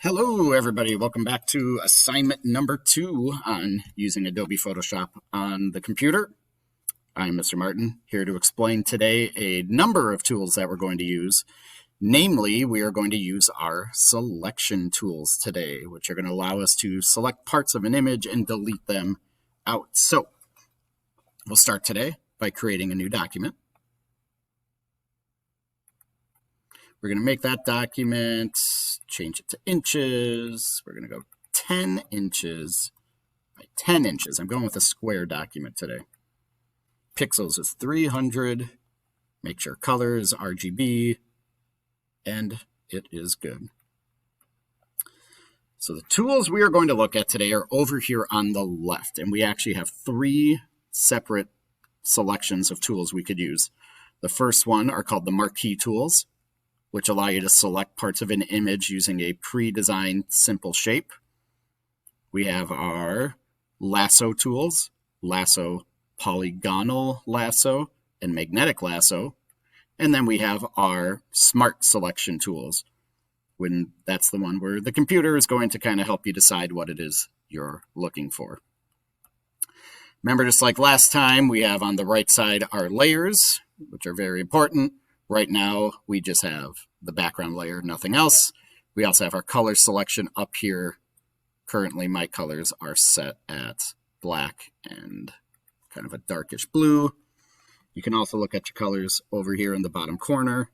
Hello, everybody. Welcome back to assignment number 2 on using Adobe Photoshop on the computer. I'm Mr. Martin, here to explain today a number of tools that we're going to use. Namely, we are going to use our selection tools today, which are going to allow us to select parts of an image and delete them out. So, we'll start today by creating a new document. We're going to make that document, change it to inches. We're going to go 10 inches by 10 inches. I'm going with a square document today. Pixels is 300. Make sure color is RGB. And it is good. So the tools we are going to look at today are over here on the left. And we actually have 3 separate selections of tools we could use. The first one are called the marquee tools, which allow you to select parts of an image using a pre-designed simple shape. We have our lasso tools, lasso, polygonal lasso, and magnetic lasso. And then we have our smart selection tools, when that's the one where the computer is going to kind of help you decide what it is you're looking for. Remember, just like last time, we have on the right side our layers, which are very important. Right now, we just have the background layer, nothing else. We also have our color selection up here. Currently, my colors are set at black and kind of a darkish blue. You can also look at your colors over here in the bottom corner,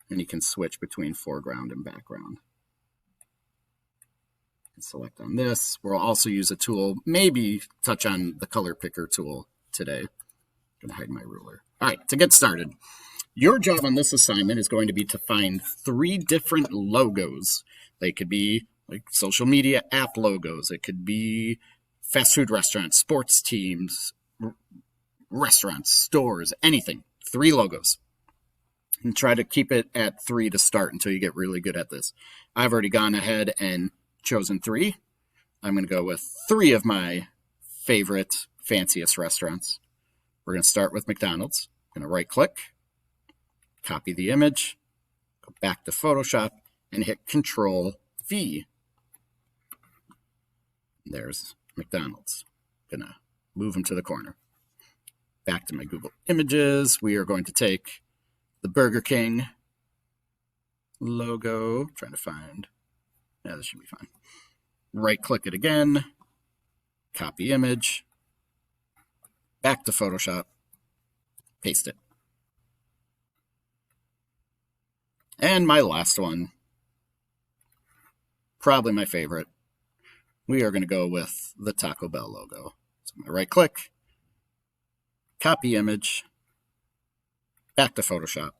and you can switch between foreground and background. Select on this. We'll also use a tool, maybe touch on the color picker tool today. I'm going to hide my ruler. All right, to get started. Your job on this assignment is going to be to find 3 different logos. They could be like social media app logos. It could be fast food restaurants, sports teams, restaurants, stores, anything. 3 logos. And try to keep it at 3 to start until you get really good at this. I've already gone ahead and chosen 3. I'm going to go with 3 of my favorite, fanciest restaurants. We're going to start with McDonald's. I'm going to right-click. Copy the image, go back to Photoshop, and hit Control V. There's McDonald's. Gonna move them to the corner. Back to my Google Images. We are going to take the Burger King logo. Trying to find. Yeah, this should be fine. Right-click it again. Copy image. Back to Photoshop. Paste it. And my last one, probably my favorite, we are going to go with the Taco Bell logo. So I'm going to right-click, copy image, back to Photoshop,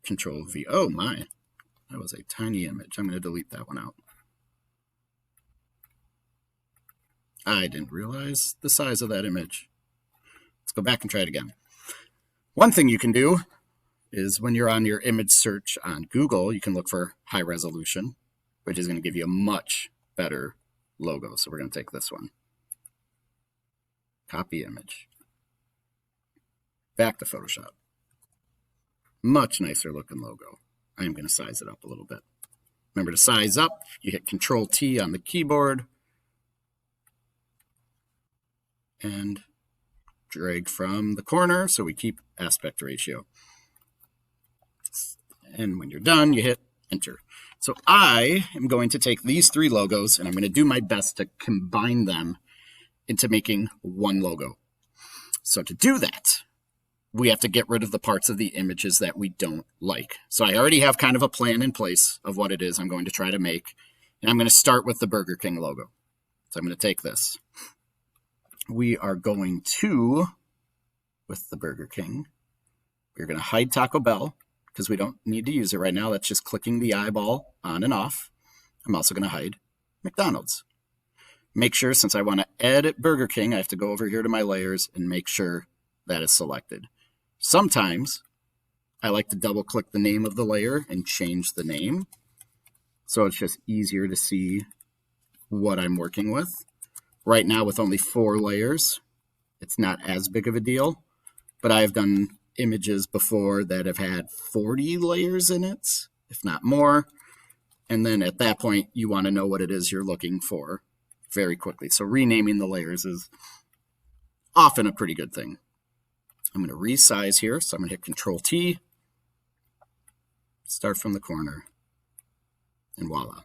Control V. Oh my, that was a tiny image. I'm going to delete that one out. I didn't realize the size of that image. Let's go back and try it again. One thing you can do is when you're on your image search on Google, you can look for high resolution, which is going to give you a much better logo. So we're going to take this one. Copy image. Back to Photoshop. Much nicer looking logo. I'm going to size it up a little bit. Remember to size up. You hit Control T on the keyboard. And drag from the corner so we keep aspect ratio. And when you're done, you hit Enter. So I am going to take these 3 logos, and I'm going to do my best to combine them into making one logo. So to do that, we have to get rid of the parts of the images that we don't like. So I already have kind of a plan in place of what it is I'm going to try to make. And I'm going to start with the Burger King logo. So I'm going to take this. We are going to, with the Burger King, we're going to hide Taco Bell, because we don't need to use it right now. That's just clicking the eyeball on and off. I'm also going to hide McDonald's. Make sure, since I want to edit Burger King, I have to go over here to my layers and make sure that is selected. Sometimes I like to double click the name of the layer and change the name, so it's just easier to see what I'm working with. Right now, with only 4 layers, it's not as big of a deal, but I've done images before that have had 40 layers in it, if not more. And then at that point, you want to know what it is you're looking for very quickly. So renaming the layers is often a pretty good thing. I'm going to resize here. So I'm going to hit Control T, start from the corner, and voila.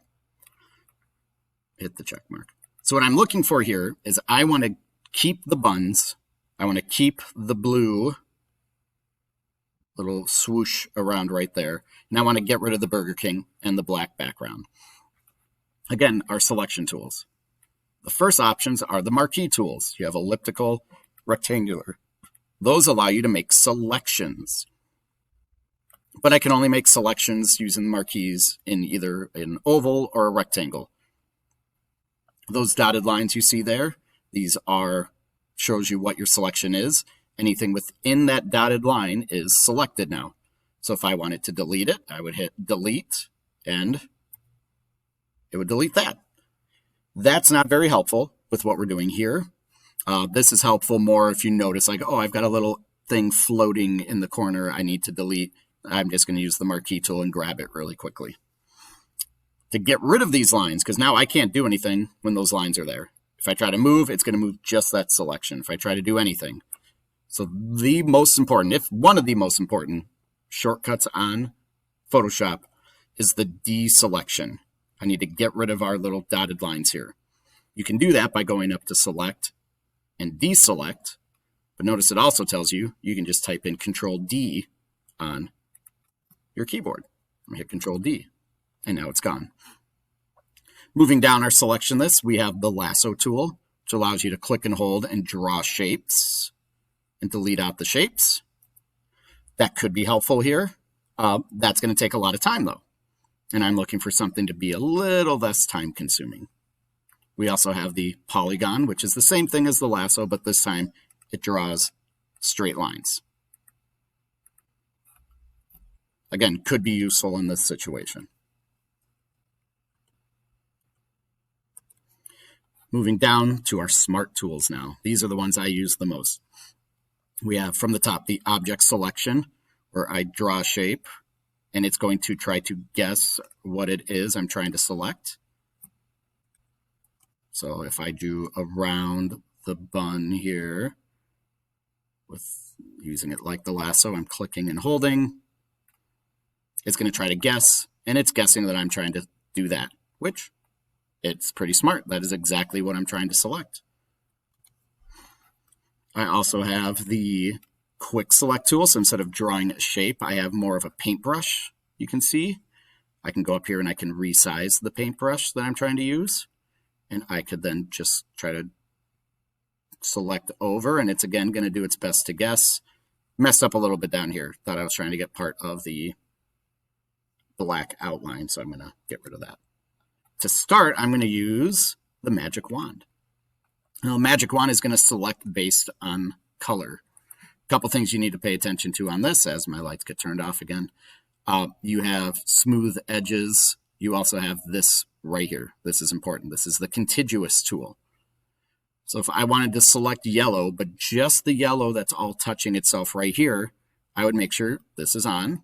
Hit the check mark. So what I'm looking for here is I want to keep the buns. I want to keep the blue little swoosh around right there. And I want to get rid of the Burger King and the black background. Again, our selection tools. The first options are the marquee tools. You have elliptical, rectangular. Those allow you to make selections. But I can only make selections using marquees in either an oval or a rectangle. Those dotted lines you see there, these shows you what your selection is. Anything within that dotted line is selected now. So if I wanted to delete it, I would hit delete and it would delete that. That's not very helpful with what we're doing here. This is helpful more if you notice like, oh, I've got a little thing floating in the corner I need to delete. I'm just going to use the marquee tool and grab it really quickly. To get rid of these lines, because now I can't do anything when those lines are there. If I try to move, it's going to move just that selection. If I try to do anything. So the most important, if one of the most important shortcuts on Photoshop is the deselection. I need to get rid of our little dotted lines here. You can do that by going up to Select and Deselect. But notice it also tells you, you can just type in Control D on your keyboard. I'm going to hit Control D, and now it's gone. Moving down our selection list, we have the lasso tool, which allows you to click and hold and draw shapes and delete out the shapes. That could be helpful here. That's going to take a lot of time, though. And I'm looking for something to be a little less time consuming. We also have the polygon, which is the same thing as the lasso, but this time it draws straight lines. Again, could be useful in this situation. Moving down to our smart tools now. These are the ones I use the most. We have from the top the object selection, where I draw a shape, and it's going to try to guess what it is I'm trying to select. So if I do around the bun here, with using it like the lasso, I'm clicking and holding. It's going to try to guess, and it's guessing that I'm trying to do that, which it's pretty smart. That is exactly what I'm trying to select. I also have the quick select tool. So instead of drawing a shape, I have more of a paintbrush. You can see I can go up here and I can resize the paintbrush that I'm trying to use. And I could then just try to select over, and it's again going to do its best to guess. Messed up a little bit down here. Thought I was trying to get part of the black outline, so I'm going to get rid of that. To start, I'm going to use the magic wand. Now, magic wand is going to select based on color. A couple things you need to pay attention to on this as my lights get turned off again. You have smooth edges. You also have this right here. This is important. This is the contiguous tool. So if I wanted to select yellow, but just the yellow that's all touching itself right here, I would make sure this is on,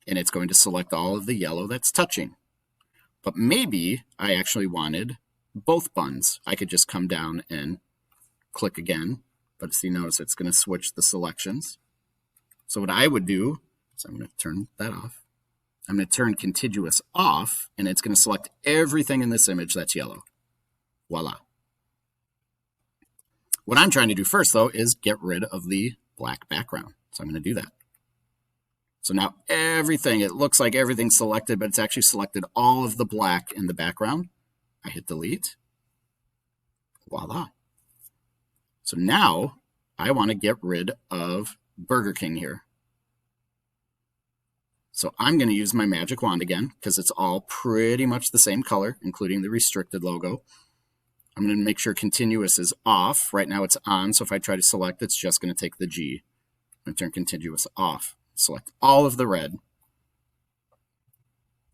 and it's going to select all of the yellow that's touching. But maybe I actually wanted both buns. I could just come down and click again, but see, notice it's going to switch the selections. So what I would do is I'm going to turn that off. I'm going to turn contiguous off, and it's going to select everything in this image that's yellow. Voila. What I'm trying to do first, though, is get rid of the black background. So I'm going to do that. So now everything, it looks like everything's selected, but it's actually selected all of the black in the background. I hit delete. Voila. So now I want to get rid of Burger King here. So I'm going to use my magic wand again because it's all pretty much the same color, including the restricted logo. I'm going to make sure continuous is off. Right now it's on, so if I try to select, it's just going to take the G. I'm going to turn continuous off. Select all of the red,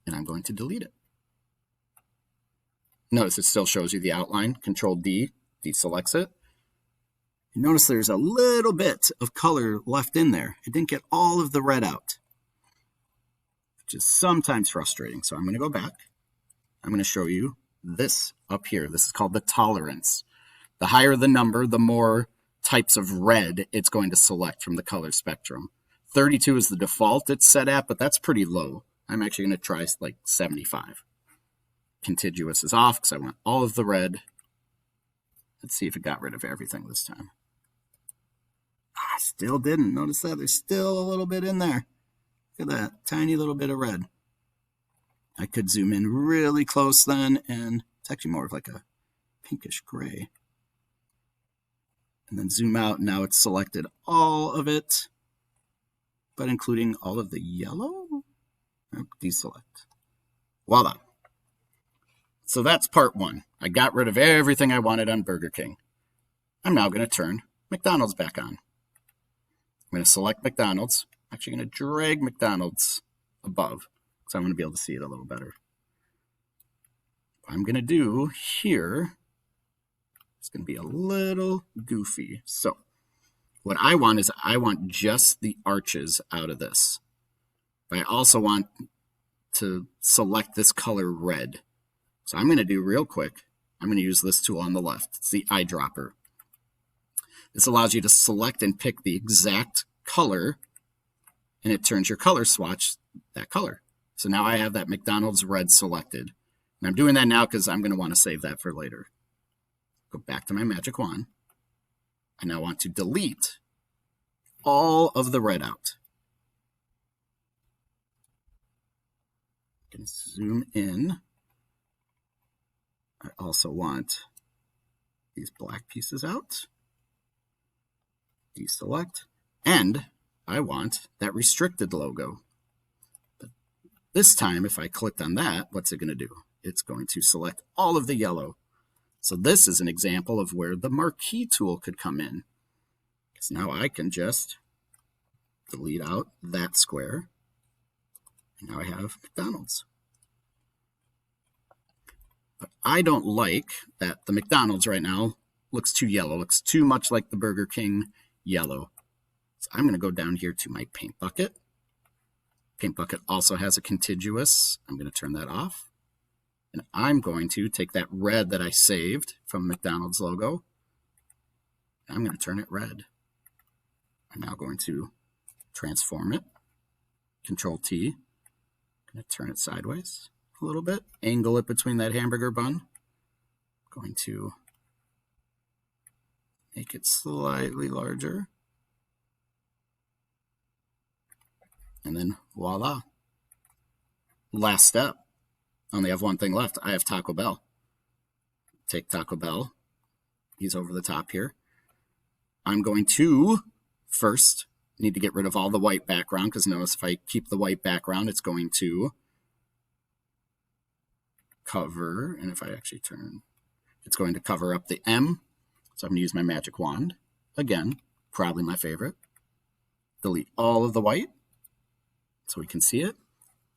and I'm going to delete it. Notice it still shows you the outline. Control D, deselects it. You notice there's a little bit of color left in there. It didn't get all of the red out. which is sometimes frustrating. So I'm going to go back. I'm going to show you this up here. This is called the tolerance. The higher the number, the more types of red it's going to select from the color spectrum. 32 is the default it's set at, but that's pretty low. I'm actually going to try like 75. Contiguous is off because I want all of the red. Let's see if it got rid of everything this time. I still didn't. Notice that there's still a little bit in there. Look at that, tiny little bit of red. I could zoom in really close then, and it's actually more of like a pinkish gray. And then zoom out, and now it's selected all of it, but including all of the yellow. Deselect. Voila. So that's part one. I got rid of everything I wanted on Burger King. I'm now going to turn McDonald's back on. I'm going to select McDonald's. I'm actually going to drag McDonald's above, so I'm going to be able to see it a little better. What I'm going to do here, it's going to be a little goofy. So what I want is I want just the arches out of this. But I also want to select this color red. So I'm going to do real quick, I'm going to use this tool on the left. It's the eyedropper. This allows you to select and pick the exact color, and it turns your color swatch that color. So now I have that McDonald's red selected. And I'm doing that now because I'm going to want to save that for later. Go back to my magic wand. I now want to delete all of the red out. I'm going to zoom in. I also want these black pieces out. Deselect. And I want that restricted logo. But this time, if I clicked on that, what's it going to do? It's going to select all of the yellow. So this is an example of where the marquee tool could come in. Because now I can just delete out that square. And now I have McDonald's. But I don't like that the McDonald's right now looks too yellow, looks too much like the Burger King yellow. So I'm going to go down here to my paint bucket. Paint bucket also has a contiguous. I'm going to turn that off. And I'm going to take that red that I saved from McDonald's logo. I'm going to turn it red. I'm now going to transform it. Control T. I'm going to turn it sideways a little bit. Angle it between that hamburger bun. I'm going to make it slightly larger. And then voila. Last step. I only have one thing left. I have Taco Bell. Take Taco Bell. He's over the top here. I'm going to first need to get rid of all the white background, because notice if I keep the white background, it's going to cover, and if I actually turn, it's going to cover up the M. So I'm going to use my magic wand. Again, probably my favorite. Delete all of the white so we can see it.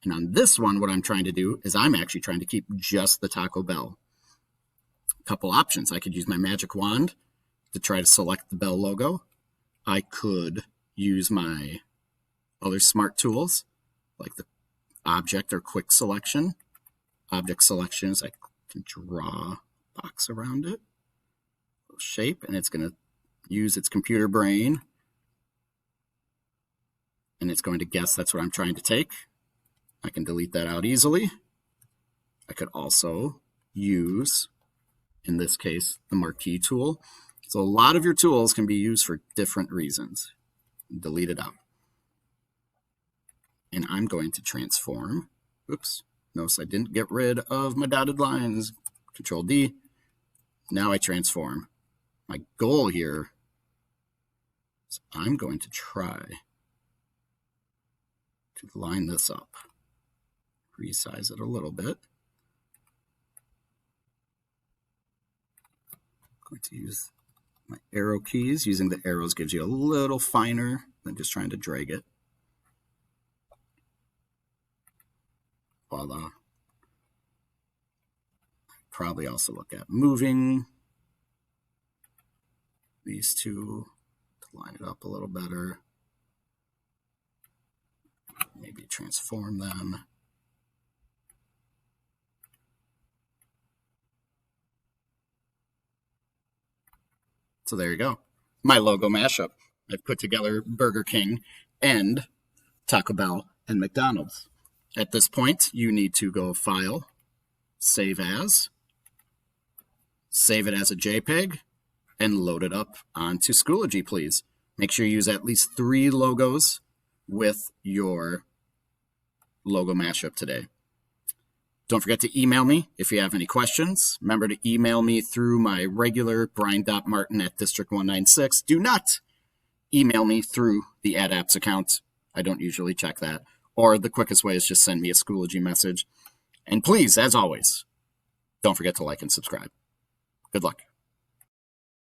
And on this one, what I'm trying to do is I'm actually trying to keep just the Taco Bell. A couple options. I could use my magic wand to try to select the Bell logo. I could use my other smart tools, like the object or quick selection. Object selections, I can draw a box around it, little shape, and it's going to use its computer brain, and it's going to guess that's what I'm trying to take. I can delete that out easily. I could also use, in this case, the marquee tool. So a lot of your tools can be used for different reasons. Delete it out. And I'm going to transform. Oops. Notice I didn't get rid of my dotted lines. Control D. Now I transform. My goal here is I'm going to try to line this up. Resize it a little bit. I'm going to use my arrow keys. Using the arrows gives you a little finer than just trying to drag it. Voila. Probably also look at moving these two to line it up a little better. Maybe transform them. So there you go. My logo mashup. I've put together Burger King and Taco Bell and McDonald's. At this point, you need to go File, Save As, save it as a JPEG, and load it up onto Schoology, please. Make sure you use at least 3 logos with your logo mashup today. Don't forget to email me if you have any questions. Remember to email me through my regular brian.martin@district196. Do not email me through the AdApps account. I don't usually check that. Or the quickest way is just send me a Schoology message. And please, as always, don't forget to like and subscribe. Good luck.